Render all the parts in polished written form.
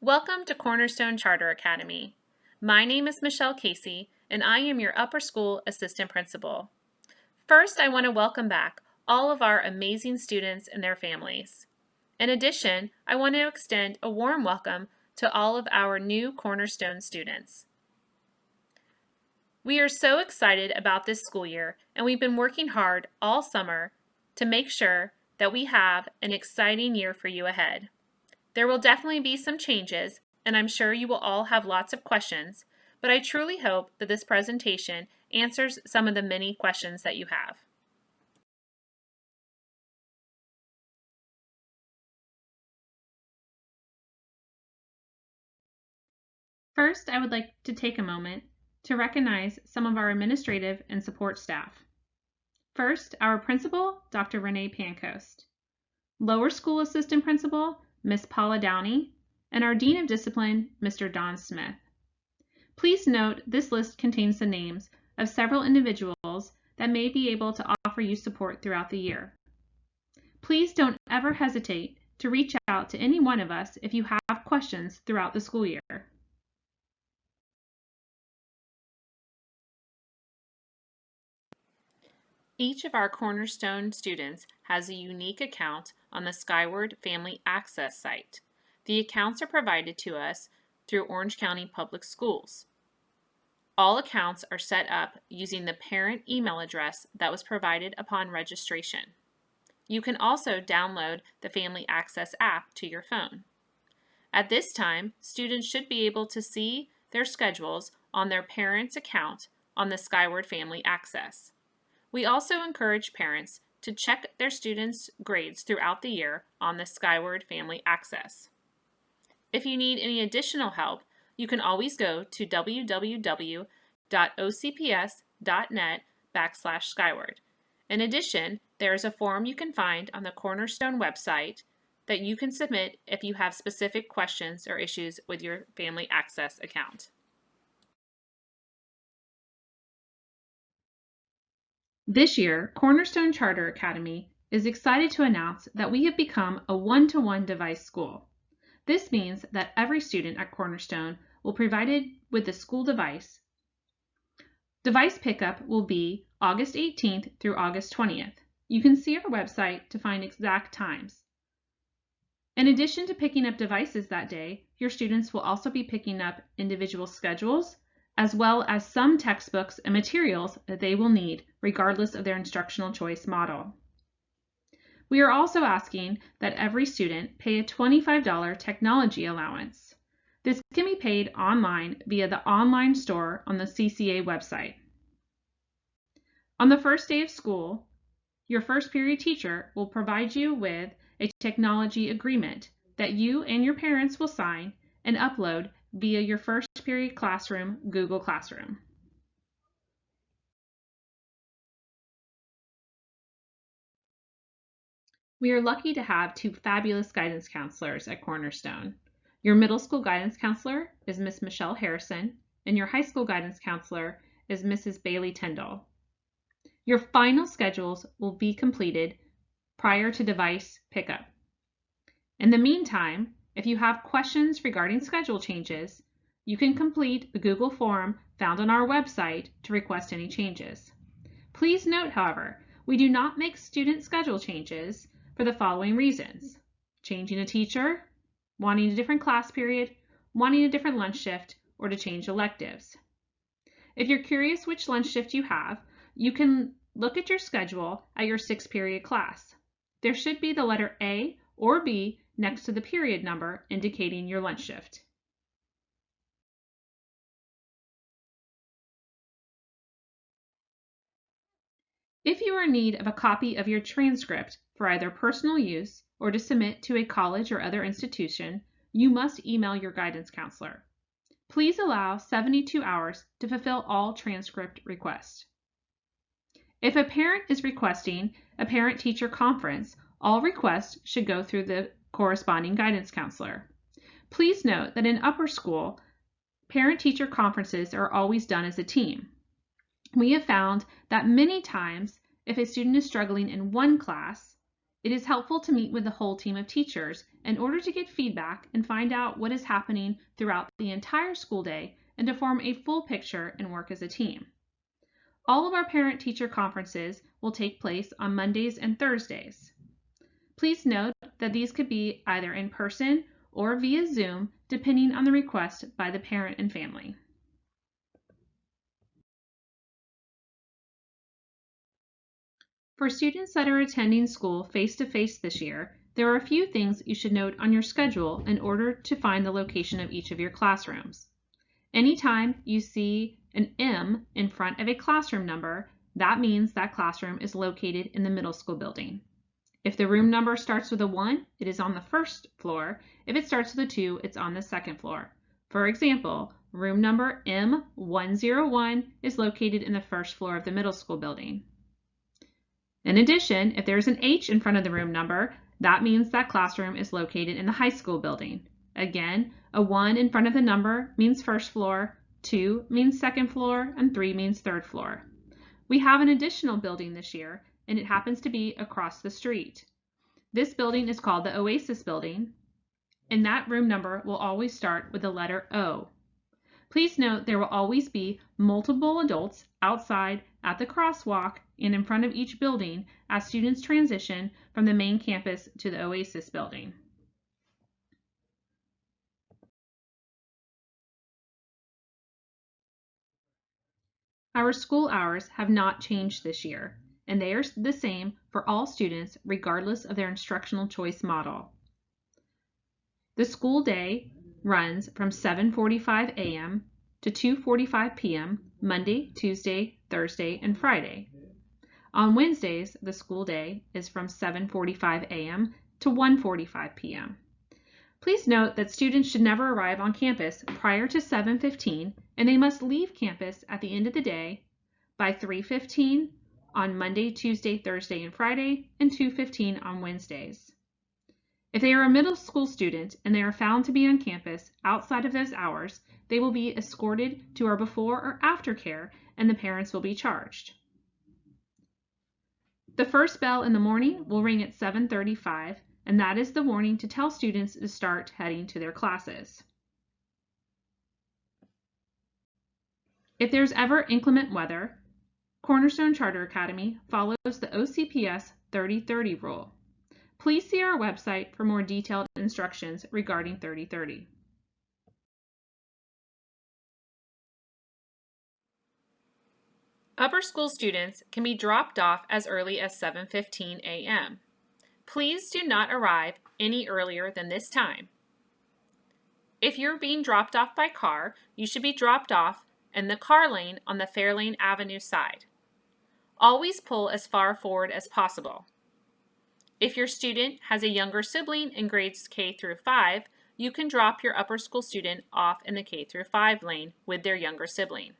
Welcome to Cornerstone Charter Academy. My name is Michelle Casey, and I am your upper school assistant principal. First, I want to welcome back all of our amazing students and their families. In addition, I want to extend a warm welcome to all of our new Cornerstone students. We are so excited about this school year, and we've been working hard all summer to make sure that we have an exciting year for you ahead. There will definitely be some changes, and I'm sure you will all have lots of questions, but I truly hope that this presentation answers some of the many questions that you have. First, I would like to take a moment to recognize some of our administrative and support staff. First, our principal, Dr. Renee Pancoast, lower school assistant principal, Ms. Paula Downey, and our Dean of Discipline, Mr. Don Smith. Please note this list contains the names of several individuals that may be able to offer you support throughout the year. Please don't ever hesitate to reach out to any one of us if you have questions throughout the school year. Each of our Cornerstone students has a unique account on the Skyward Family Access site. The accounts are provided to us through Orange County Public Schools. All accounts are set up using the parent email address that was provided upon registration. You can also download the Family Access app to your phone. At this time, students should be able to see their schedules on their parent's account on the Skyward Family Access. We also encourage parents to check their students' grades throughout the year on the Skyward Family Access. If you need any additional help, you can always go to www.ocps.net/Skyward. In addition, there is a form you can find on the Cornerstone website that you can submit if you have specific questions or issues with your Family Access account. This year, Cornerstone Charter Academy is excited to announce that we have become a one-to-one device school. This means that every student at Cornerstone will be provided with a school device. Device pickup will be August 18th through August 20th. You can see our website to find exact times. In addition to picking up devices that day, your students will also be picking up individual schedules, as well as some textbooks and materials that they will need, regardless of their instructional choice model. We are also asking that every student pay a $25 technology allowance. This can be paid online via the online store on the CCA website. On the first day of school, your first period teacher will provide you with a technology agreement that you and your parents will sign and upload via your first period classroom, Google Classroom. We are lucky to have two fabulous guidance counselors at Cornerstone. Your middle school guidance counselor is Miss Michelle Harrison, and your high school guidance counselor is Mrs. Bailey Tyndall. Your final schedules will be completed prior to device pickup. In the meantime, if you have questions regarding schedule changes, you can complete the Google form found on our website to request any changes. Please note, however, we do not make student schedule changes for the following reasons: changing a teacher, wanting a different class period, wanting a different lunch shift, or to change electives. If you're curious which lunch shift you have, you can look at your schedule at your 6th period class. There should be the letter A or B next to the period number indicating your lunch shift. If you are in need of a copy of your transcript for either personal use or to submit to a college or other institution, you must email your guidance counselor. Please allow 72 hours to fulfill all transcript requests. If a parent is requesting a parent-teacher conference, all requests should go through the corresponding guidance counselor. Please note that in upper school, parent-teacher conferences are always done as a team. We have found that many times, if a student is struggling in one class, It is helpful to meet with the whole team of teachers in order to get feedback and find out what is happening throughout the entire school day and to form a full picture and work as a team. All of our parent-teacher conferences will take place on Mondays and Thursdays. Please note that these could be either in person or via Zoom, depending on the request by the parent and family. For students that are attending school face-to-face this year, there are a few things you should note on your schedule in order to find the location of each of your classrooms. Anytime you see an M in front of a classroom number, that means that classroom is located in the middle school building. If the room number starts with a 1, it is on the first floor. If it starts with a 2, it's on the second floor. For example, room number M101 is located in the first floor of the middle school building. In addition, if there's an H in front of the room number, that means that classroom is located in the high school building. Again, a 1 in front of the number means first floor, 2 means second floor, and 3 means third floor. We have an additional building this year, and it happens to be across the street. This building is called the Oasis Building, and that room number will always start with the letter O. Please note there will always be multiple adults outside at the crosswalk and in front of each building as students transition from the main campus to the Oasis Building. Our school hours have not changed this year, and they are the same for all students regardless of their instructional choice model. The school day runs from 7:45 a.m. to 2:45 p.m. Monday, Tuesday, Thursday, and Friday. On Wednesdays, the school day is from 7:45 a.m. to 1:45 p.m. Please note that students should never arrive on campus prior to 7:15, and they must leave campus at the end of the day by 3:15 on Monday, Tuesday, Thursday, and Friday, and 2:15 on Wednesdays. If they are a middle school student and they are found to be on campus outside of those hours, they will be escorted to our before or after care, and the parents will be charged. The first bell in the morning will ring at 7:35, and that is the warning to tell students to start heading to their classes. If there's ever inclement weather, Cornerstone Charter Academy follows the OCPS 30/30 rule. Please see our website for more detailed instructions regarding 30/30. Upper school students can be dropped off as early as 7:15 a.m. Please do not arrive any earlier than this time. If you're being dropped off by car, you should be dropped off in the car lane on the Fairlane Avenue side. Always pull as far forward as possible. If your student has a younger sibling in grades K through 5, you can drop your upper school student off in the K through 5 lane with their younger sibling.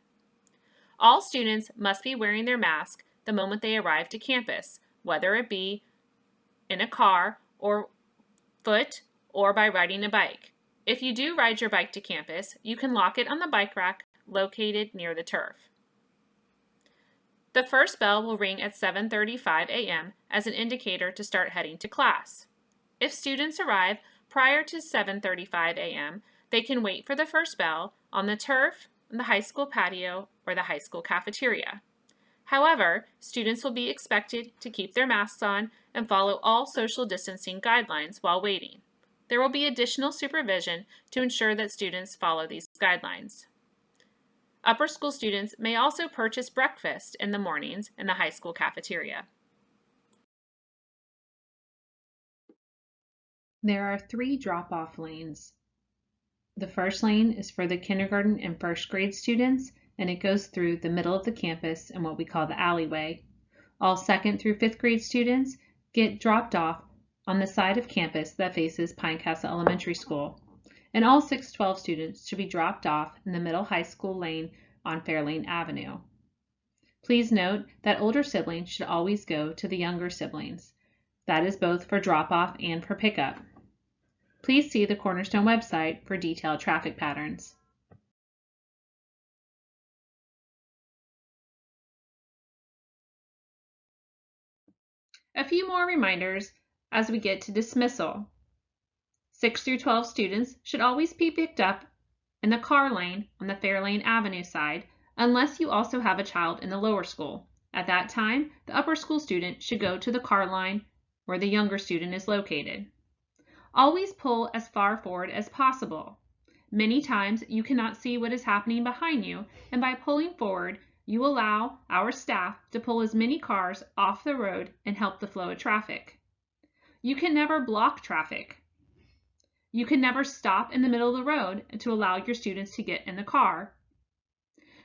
All students must be wearing their mask the moment they arrive to campus, whether it be in a car or foot or by riding a bike. If you do ride your bike to campus, you can lock it on the bike rack located near the turf. The first bell will ring at 7:35 a.m. as an indicator to start heading to class. If students arrive prior to 7:35 a.m., they can wait for the first bell on the turf, the high school patio, or the high school cafeteria. However, students will be expected to keep their masks on and follow all social distancing guidelines while waiting. There will be additional supervision to ensure that students follow these guidelines. Upper school students may also purchase breakfast in the mornings in the high school cafeteria. There are 3 drop-off lanes. The first lane is for the kindergarten and first grade students, and it goes through the middle of the campus in what we call the alleyway. All 2nd through 5th grade students get dropped off on the side of campus that faces Pinecastle Elementary School, and all 612 students should be dropped off in the middle high school lane on Fairlane Avenue. Please note that older siblings should always go to the younger siblings. That is both for drop-off and for pickup. Please see the Cornerstone website for detailed traffic patterns. A few more reminders as we get to dismissal. 6 through 12 students should always be picked up in the car lane on the Fairlane Avenue side, unless you also have a child in the lower school. At that time, the upper school student should go to the car line where the younger student is located. Always pull as far forward as possible. Many times you cannot see what is happening behind you, and by pulling forward, you allow our staff to pull as many cars off the road and help the flow of traffic. You can never block traffic. You can never stop in the middle of the road to allow your students to get in the car.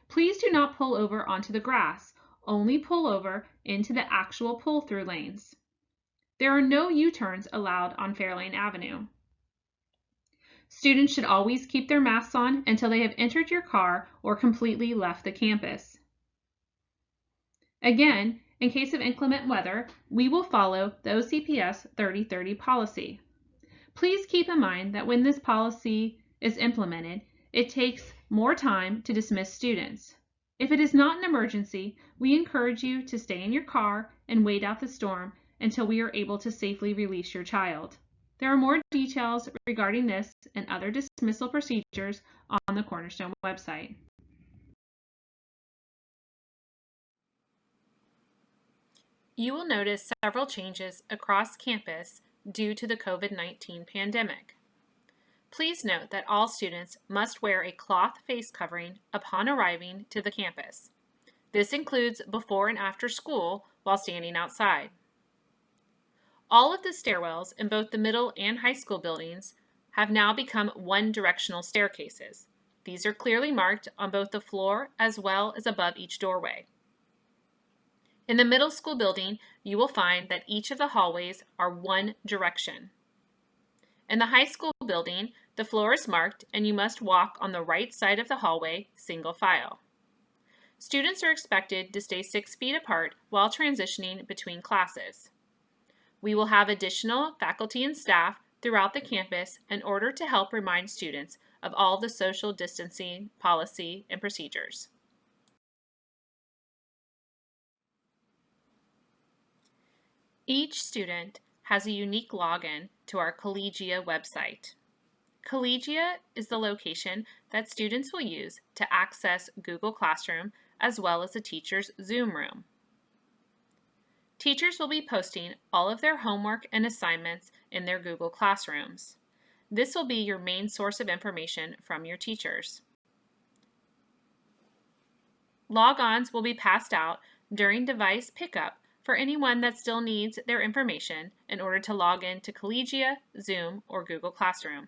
Please do not pull over onto the grass. Only pull over into the actual pull-through lanes. There are no U-turns allowed on Fairlane Avenue. Students should always keep their masks on until they have entered your car or completely left the campus. Again, in case of inclement weather, we will follow the OCPS 3030 policy. Please keep in mind that when this policy is implemented, it takes more time to dismiss students. If it is not an emergency, we encourage you to stay in your car and wait out the storm until we are able to safely release your child. There are more details regarding this and other dismissal procedures on the Cornerstone website. You will notice several changes across campus due to the COVID-19 pandemic. Please note that all students must wear a cloth face covering upon arriving to the campus. This includes before and after school while standing outside. All of the stairwells in both the middle and high school buildings have now become one-directional staircases. These are clearly marked on both the floor as well as above each doorway. In the middle school building, you will find that each of the hallways are one direction. In the high school building, the floor is marked and you must walk on the right side of the hallway, single file. Students are expected to stay 6 feet apart while transitioning between classes. We will have additional faculty and staff throughout the campus in order to help remind students of all the social distancing policy and procedures. Each student has a unique login to our Colegia website. Colegia is the location that students will use to access Google Classroom as well as the teacher's Zoom room. Teachers will be posting all of their homework and assignments in their Google Classrooms. This will be your main source of information from your teachers. Logons will be passed out during device pickup for anyone that still needs their information in order to log in to Colegia, Zoom, or Google Classroom.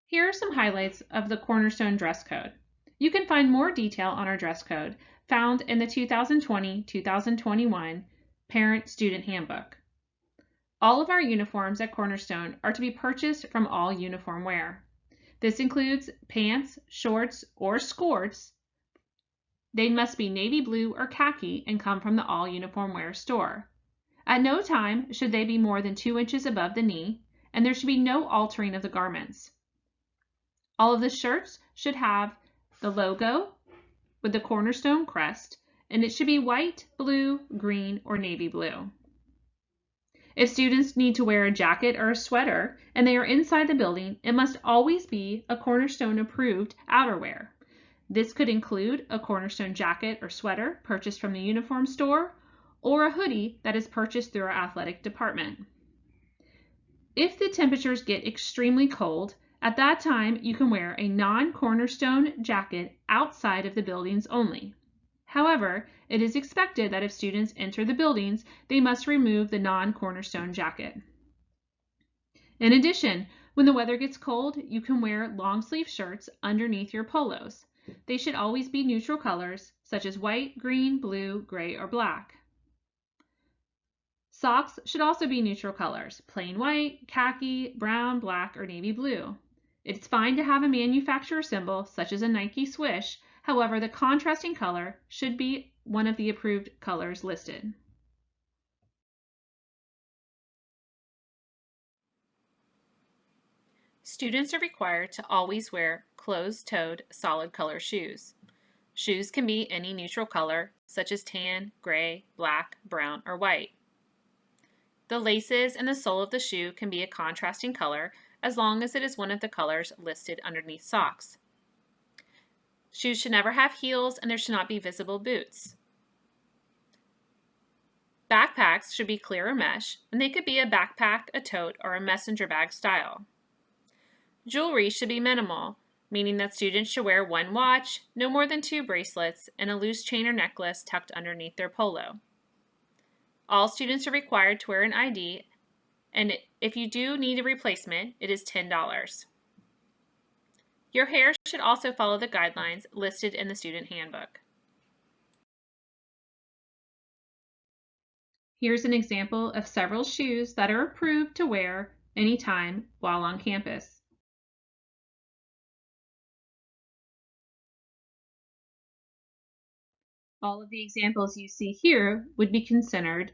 Here are some highlights of the Cornerstone dress code. You can find more detail on our dress code found in the 2020-2021 Parent-Student Handbook. All of our uniforms at Cornerstone are to be purchased from All Uniform Wear. This includes pants, shorts, or skirts. They must be navy blue or khaki and come from the All Uniform Wear store. At no time should they be more than 2 inches above the knee, and there should be no altering of the garments. All of the shirts should have the logo with the Cornerstone crest, and it should be white, blue, green, or navy blue. If students need to wear a jacket or a sweater and they are inside the building, it must always be a Cornerstone approved outerwear. This could include a Cornerstone jacket or sweater purchased from the uniform store or a hoodie that is purchased through our athletic department. If the temperatures get extremely cold, at that time you can wear a non-Cornerstone jacket outside of the buildings only. However, it is expected that if students enter the buildings, they must remove the non-Cornerstone jacket. In addition, when the weather gets cold, you can wear long-sleeve shirts underneath your polos. They should always be neutral colors, such as white, green, blue, gray, or black. Socks should also be neutral colors, plain white, khaki, brown, black, or navy blue. It's fine to have a manufacturer symbol, such as a Nike swoosh. However, the contrasting color should be one of the approved colors listed. Students are required to always wear closed-toed, solid color shoes. Shoes can be any neutral color, such as tan, gray, black, brown, or white. The laces and the sole of the shoe can be a contrasting color as long as it is one of the colors listed underneath socks. Shoes should never have heels and there should not be visible boots. Backpacks should be clear or mesh, and they could be a backpack, a tote, or a messenger bag style. Jewelry should be minimal, meaning that students should wear one watch, no more than 2 bracelets, and a loose chain or necklace tucked underneath their polo. All students are required to wear an ID, and if you do need a replacement, it is $10. Your hair should also follow the guidelines listed in the student handbook. Here's an example of several shoes that are approved to wear anytime while on campus. All of the examples you see here would be considered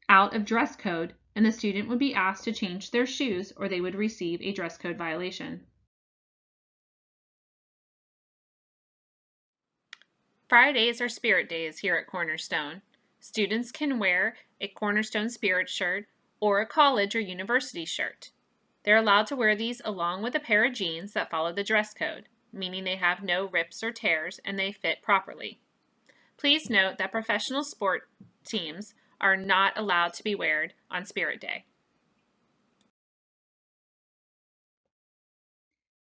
out of dress code, and the student would be asked to change their shoes or they would receive a dress code violation. Fridays are Spirit Days here at Cornerstone. Students can wear a Cornerstone Spirit shirt or a college or university shirt. They're allowed to wear these along with a pair of jeans that follow the dress code, meaning they have no rips or tears and they fit properly. Please note that professional sport teams are not allowed to be worn on Spirit Day.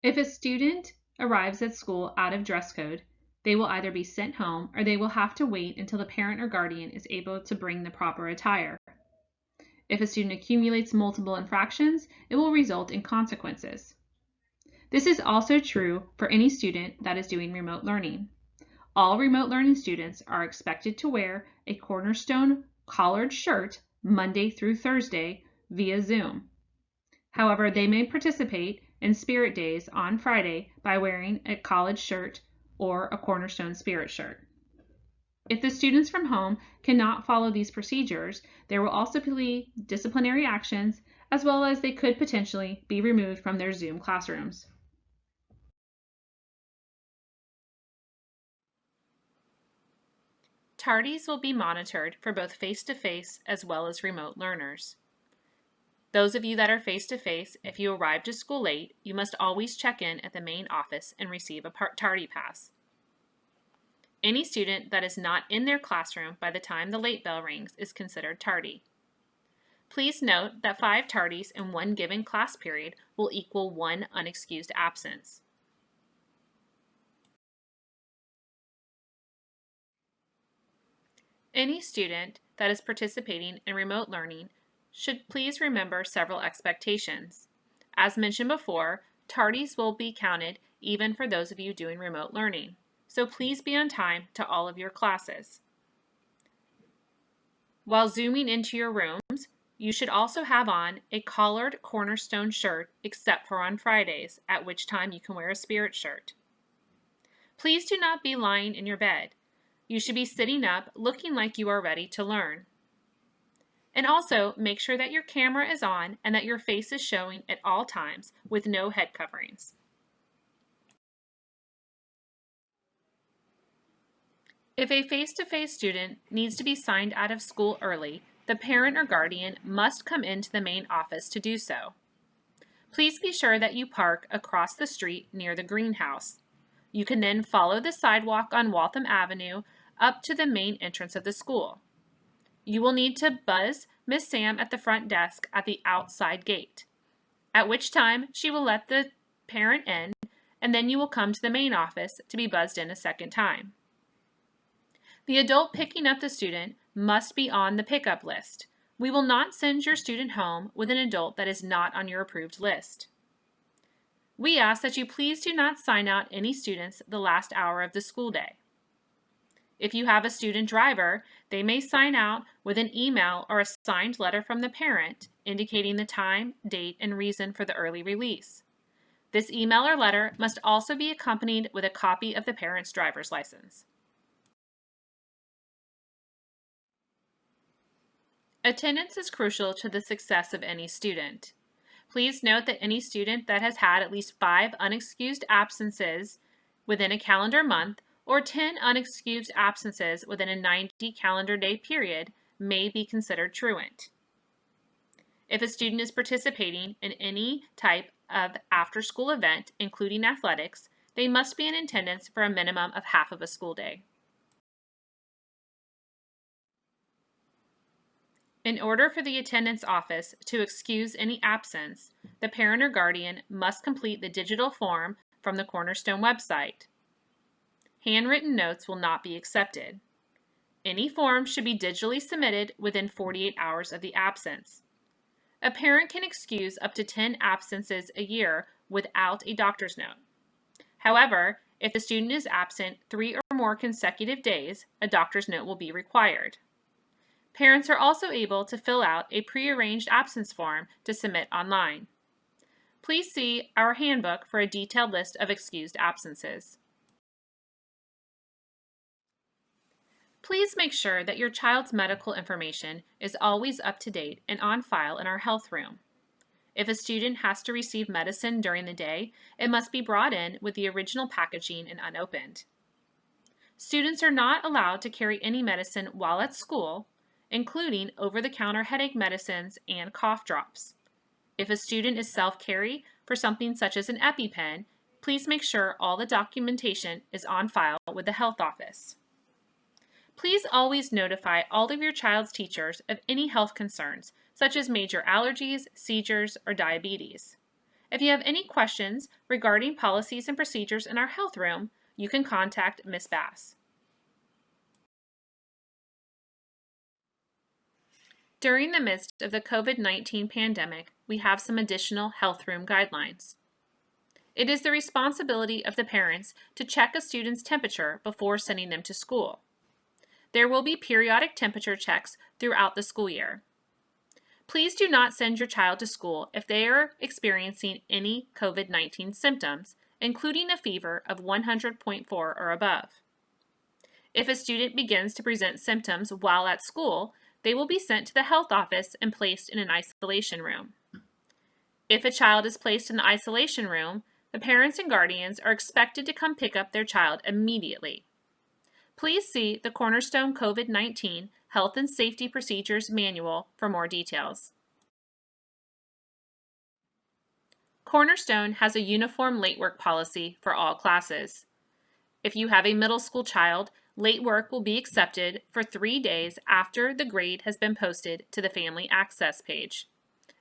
If a student arrives at school out of dress code, they will either be sent home or they will have to wait until the parent or guardian is able to bring the proper attire. If a student accumulates multiple infractions, it will result in consequences. This is also true for any student that is doing remote learning. All remote learning students are expected to wear a Cornerstone collared shirt Monday through Thursday via Zoom. However, they may participate in Spirit Days on Friday by wearing a college shirt or a Cornerstone Spirit shirt. If the students from home cannot follow these procedures, there will also be disciplinary actions, as well as they could potentially be removed from their Zoom classrooms. Tardies will be monitored for both face-to-face as well as remote learners. Those of you that are face-to-face, if you arrive to school late, you must always check in at the main office and receive a tardy pass. Any student that is not in their classroom by the time the late bell rings is considered tardy. Please note that 5 tardies in one given class period will equal 1 unexcused absence. Any student that is participating in remote learning should please remember several expectations. As mentioned before, tardies will be counted even for those of you doing remote learning, so please be on time to all of your classes. While zooming into your rooms, you should also have on a collared Cornerstone shirt except for on Fridays, at which time you can wear a Spirit shirt. Please do not be lying in your bed. You should be sitting up looking like you are ready to learn. And also make sure that your camera is on and that your face is showing at all times with no head coverings. If a face-to-face student needs to be signed out of school early, the parent or guardian must come into the main office to do so. Please be sure that you park across the street near the greenhouse. You can then follow the sidewalk on Waltham Avenue up to the main entrance of the school. You will need to buzz Miss Sam at the front desk at the outside gate, at which time she will let the parent in, and then you will come to the main office to be buzzed in a second time. The adult picking up the student must be on the pickup list. We will not send your student home with an adult that is not on your approved list. We ask that you please do not sign out any students the last hour of the school day. If you have a student driver, they may sign out with an email or a signed letter from the parent indicating the time, date, and reason for the early release. This email or letter must also be accompanied with a copy of the parent's driver's license. Attendance is crucial to the success of any student. Please note that any student that has had at least 5 unexcused absences within a calendar month or 10 unexcused absences within a 90 calendar day period may be considered truant. If a student is participating in any type of after-school event, including athletics, they must be in attendance for a minimum of half of a school day. In order for the attendance office to excuse any absence, the parent or guardian must complete the digital form from the Cornerstone website. Handwritten notes will not be accepted. Any form should be digitally submitted within 48 hours of the absence. A parent can excuse up to 10 absences a year without a doctor's note. However, if the student is absent 3 or more consecutive days, a doctor's note will be required. Parents are also able to fill out a prearranged absence form to submit online. Please see our handbook for a detailed list of excused absences. Please make sure that your child's medical information is always up to date and on file in our health room. If a student has to receive medicine during the day, it must be brought in with the original packaging and unopened. Students are not allowed to carry any medicine while at school, including over-the-counter headache medicines and cough drops. If a student is self-carry for something such as an EpiPen, please make sure all the documentation is on file with the health office. Please always notify all of your child's teachers of any health concerns, such as major allergies, seizures, or diabetes. If you have any questions regarding policies and procedures in our health room, you can contact Ms. Bass. During the midst of the COVID-19 pandemic, we have some additional health room guidelines. It is the responsibility of the parents to check a student's temperature before sending them to school. There will be periodic temperature checks throughout the school year. Please do not send your child to school if they are experiencing any COVID-19 symptoms, including a fever of 100.4 or above. If a student begins to present symptoms while at school, they will be sent to the health office and placed in an isolation room. If a child is placed in the isolation room, the parents and guardians are expected to come pick up their child immediately. Please see the Cornerstone COVID-19 Health and Safety Procedures Manual for more details. Cornerstone has a uniform late work policy for all classes. If you have a middle school child, late work will be accepted for 3 days after the grade has been posted to the Family Access page.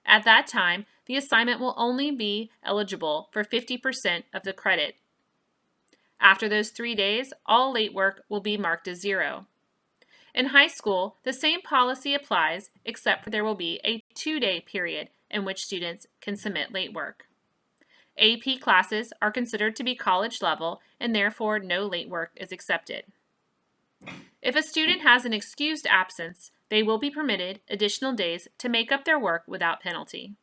At that time, the assignment will only be eligible for 50% of the credit. After those 3 days, all late work will be marked as 0. In high school, the same policy applies, except for there will be a 2-day period in which students can submit late work. AP classes are considered to be college level, and therefore no late work is accepted. If a student has an excused absence, they will be permitted additional days to make up their work without penalty.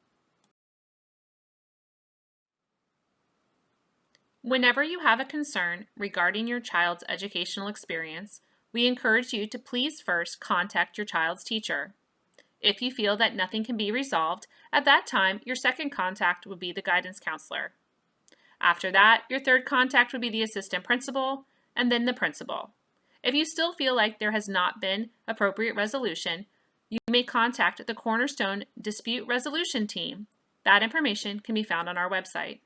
Whenever you have a concern regarding your child's educational experience, we encourage you to please first contact your child's teacher. If you feel that nothing can be resolved, at that time, your second contact would be the guidance counselor. After that, your third contact would be the assistant principal, and then the principal. If you still feel like there has not been appropriate resolution, you may contact the Cornerstone Dispute Resolution Team. That information can be found on our website.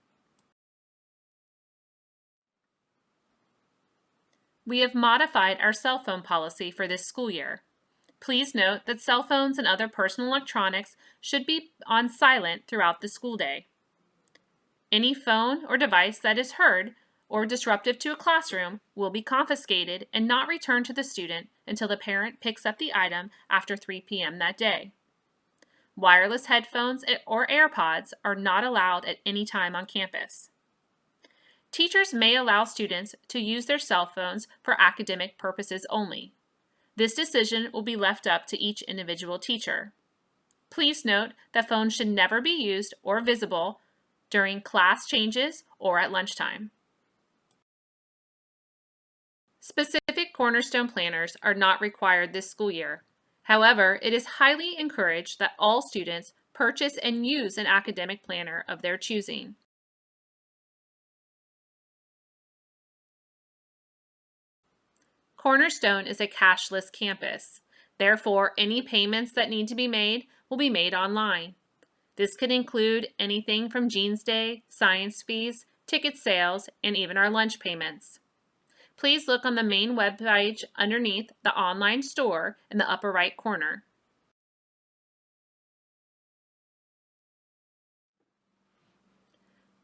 We have modified our cell phone policy for this school year. Please note that cell phones and other personal electronics should be on silent throughout the school day. Any phone or device that is heard or disruptive to a classroom will be confiscated and not returned to the student until the parent picks up the item after 3 p.m. that day. Wireless headphones or AirPods are not allowed at any time on campus. Teachers may allow students to use their cell phones for academic purposes only. This decision will be left up to each individual teacher. Please note that phones should never be used or visible during class changes or at lunchtime. Specific Cornerstone planners are not required this school year. However, it is highly encouraged that all students purchase and use an academic planner of their choosing. Cornerstone is a cashless campus. Therefore, any payments that need to be made will be made online. This could include anything from Jeans Day, science fees, ticket sales, and even our lunch payments. Please look on the main webpage underneath the online store in the upper right corner.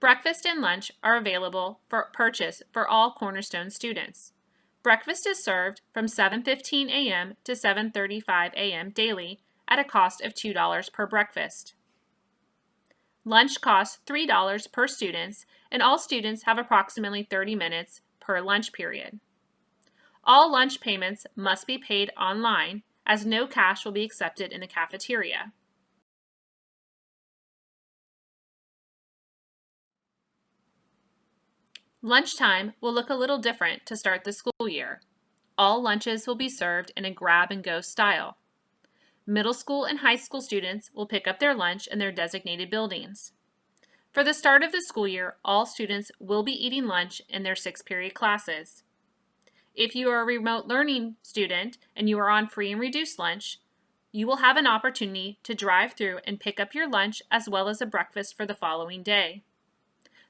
Breakfast and lunch are available for purchase for all Cornerstone students. Breakfast is served from 7:15 a.m. to 7:35 a.m. daily at a cost of $2 per breakfast. Lunch costs $3 per student, and all students have approximately 30 minutes per lunch period. All lunch payments must be paid online, as no cash will be accepted in the cafeteria. Lunchtime will look a little different to start the school year. All lunches will be served in a grab-and-go style. Middle school and high school students will pick up their lunch in their designated buildings. For the start of the school year, all students will be eating lunch in their 6-period classes. If you are a remote learning student and you are on free and reduced lunch, you will have an opportunity to drive through and pick up your lunch as well as a breakfast for the following day.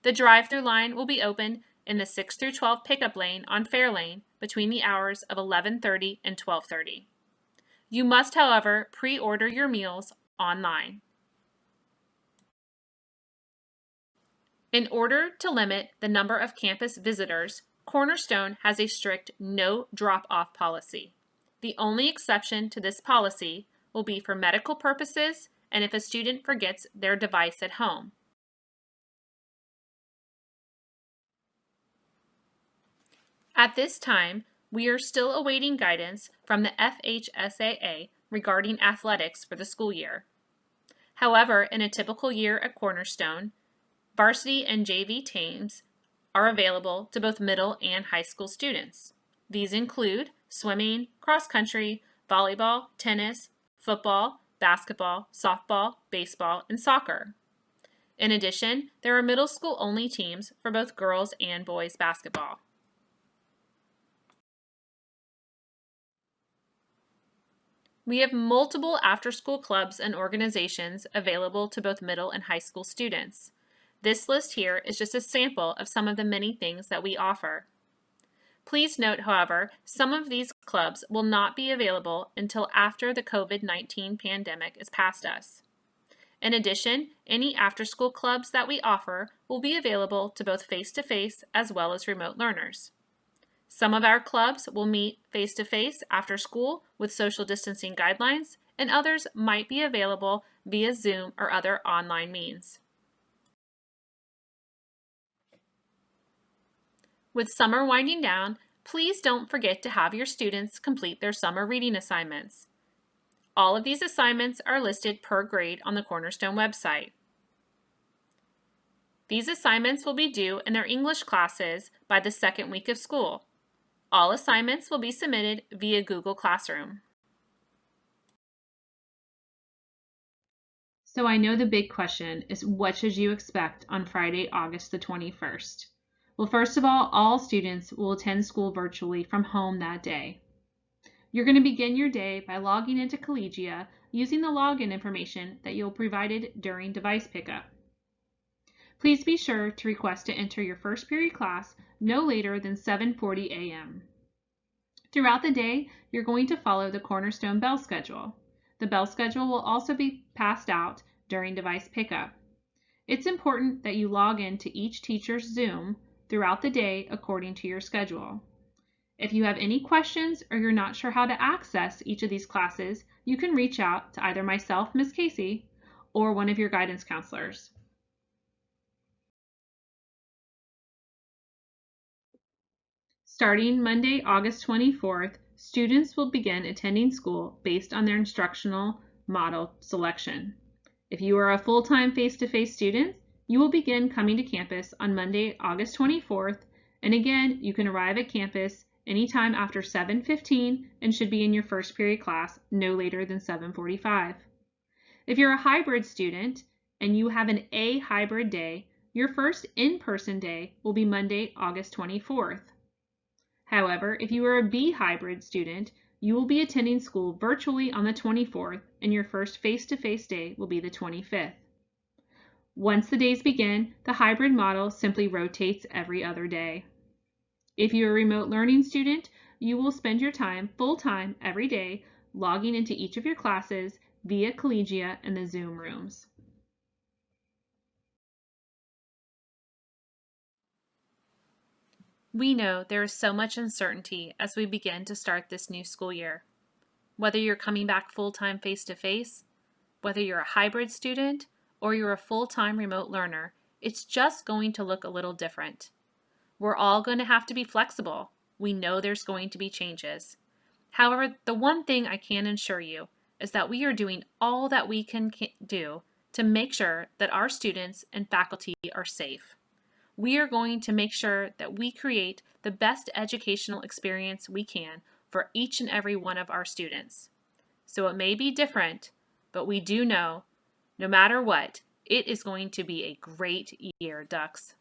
The drive-through line will be open in the 6 through 12 pickup lane on Fair Lane between the hours of 11:30 and 12:30. You must, however, pre-order your meals online. In order to limit the number of campus visitors, Cornerstone has a strict no drop-off policy. The only exception to this policy will be for medical purposes and if a student forgets their device at home. At this time, we are still awaiting guidance from the FHSAA regarding athletics for the school year. However, in a typical year at Cornerstone, varsity and JV teams are available to both middle and high school students. These include swimming, cross-country, volleyball, tennis, football, basketball, softball, baseball, and soccer. In addition, there are middle school only teams for both girls and boys basketball. We have multiple after-school clubs and organizations available to both middle and high school students. This list here is just a sample of some of the many things that we offer. Please note, however, some of these clubs will not be available until after the COVID-19 pandemic is past us. In addition, any after-school clubs that we offer will be available to both face-to-face as well as remote learners. Some of our clubs will meet face-to-face after school with social distancing guidelines, and others might be available via Zoom or other online means. With summer winding down, please don't forget to have your students complete their summer reading assignments. All of these assignments are listed per grade on the Cornerstone website. These assignments will be due in their English classes by the second week of school. All assignments will be submitted via Google Classroom. So I know the big question is, what should you expect on Friday, August the 21st? Well, first of all students will attend school virtually from home that day. You're going to begin your day by logging into Colegia using the login information that you'll provided during device pickup. Please be sure to request to enter your first period class no later than 7:40 a.m. Throughout the day, you're going to follow the Cornerstone bell schedule. The bell schedule will also be passed out during device pickup. It's important that you log in to each teacher's Zoom throughout the day according to your schedule. If you have any questions or you're not sure how to access each of these classes, you can reach out to either myself, Ms. Casey, or one of your guidance counselors. Starting Monday, August 24th, students will begin attending school based on their instructional model selection. If you are a full-time face-to-face student, you will begin coming to campus on Monday, August 24th, and again, you can arrive at campus anytime after 7:15 and should be in your first period class no later than 7:45. If you're a hybrid student and you have an A hybrid day, your first in-person day will be Monday, August 24th. However, if you are a B hybrid student, you will be attending school virtually on the 24th, and your first face-to-face day will be the 25th. Once the days begin, the hybrid model simply rotates every other day. If you're a remote learning student, you will spend your time full-time every day logging into each of your classes via Colegia and the Zoom rooms. We know there is so much uncertainty as we begin to start this new school year. Whether you're coming back full-time face-to-face, whether you're a hybrid student, or you're a full-time remote learner, it's just going to look a little different. We're all going to have to be flexible. We know there's going to be changes. However, the one thing I can assure you is that we are doing all that we can do to make sure that our students and faculty are safe. We are going to make sure that we create the best educational experience we can for each and every one of our students. So it may be different, but we do know, no matter what, it is going to be a great year, Ducks.